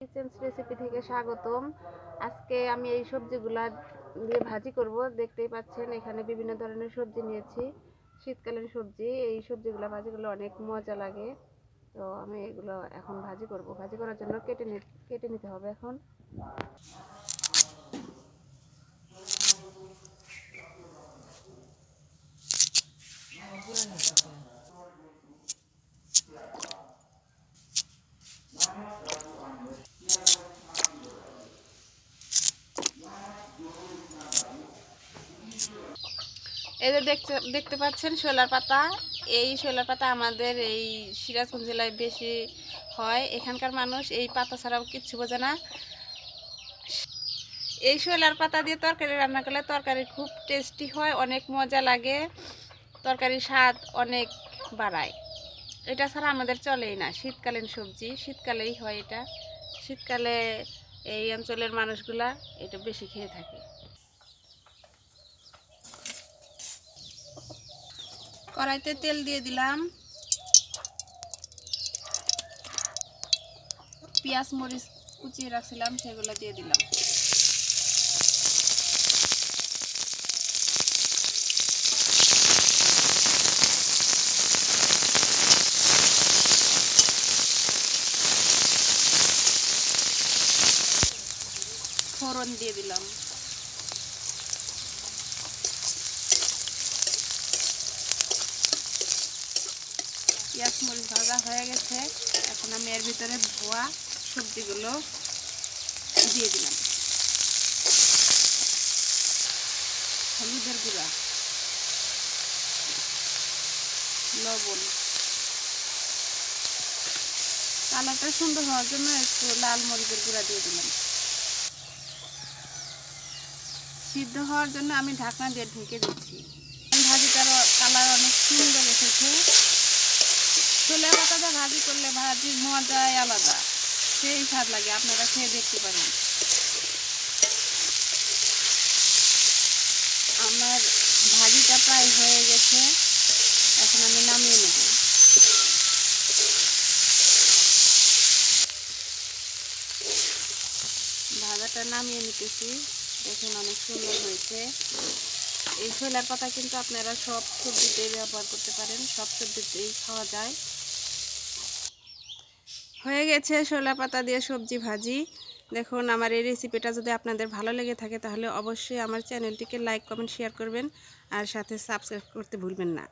কিচেনস recipe থেকে স্বাগতম। আজকে আমি এই সবজিগুলা দিয়ে ভাজি করব। দেখতেই পাচ্ছেন এখানে বিভিন্ন ধরনের সবজি নিয়েছি, শীতকালীন সবজি। এই সবজিগুলা ভাজি করলে অনেক মজা লাগে। তো আমি এগুলো এখন ভাজি করব। ভাজি করার জন্য কেটে নিতে হবে এখন। এই যে দেখতে পাচ্ছেন শোলার পাতা। এই শোলার পাতা আমাদের এই সিরাজগঞ্জ জেলায় বেশি হয়। এখানকার মানুষ এই পাতা ছাড়াও কিচ্ছু বোঝে না। এই শোলার পাতা দিয়ে তরকারি রান্না করলে তরকারি খুব টেস্টি হয়, অনেক মজা লাগে, তরকারির স্বাদ অনেক বাড়ায়। এটা ছাড়া আমাদের চলেই না। শীতকালীন সবজি, শীতকালেই হয় এটা। শীতকালে এই অঞ্চলের মানুষগুলা এটা বেশি খেয়ে থাকে। কড়াইতে তেল দিয়ে দিলাম, পেঁয়াজ মরিচ কুচিয়ে রাখছিলাম সেগুলো দিয়ে দিলাম। ফোড়ন দিয়ে দিলাম। পেঁয়াজ মরিচ ভাজা হয়ে গেছে। এখন আমি এর ভিতরে ধোয়া সবজিগুলো দিয়ে দিলাম। হলুদের গুঁড়া, লবণ, কালারটা সুন্দর হওয়ার জন্য একটু লাল মরিচের গুঁড়া দিয়ে দিলাম। সিদ্ধ হওয়ার জন্য আমি ঢাকনা দিয়ে ঢেকে দিচ্ছি। ভাজিটার কালার অনেক সুন্দর এসেছে। ছোলা পাতা দিয়ে ভাজি করলে ভাজির মজাই আলাদা, সেই স্বাদ লাগে। আপনারা খেয়ে দেখতে পারেন। আমার ভাজিটা প্রায় হয়ে গেছে, এখন আমি নামিয়ে নেব। ভাজাটা নামিয়ে নিতেছি। দেখুন অনেক সুন্দর হয়েছে। এই ছোলার পাতা কিন্তু আপনারা সব সবজিতেই ব্যবহার করতে পারেন, সব সবজিতেই খাওয়া যায়। হয়ে গেছে ছোলা পাতা দিয়ে সবজি ভাজি। দেখুন আমার এই রেসিপিটা যদি আপনাদের ভালো লেগে থাকে তাহলে অবশ্যই আমার চ্যানেলটিকে লাইক কমেন্ট শেয়ার করবেন, আর সাথে সাবস্ক্রাইব করতে ভুলবেন না।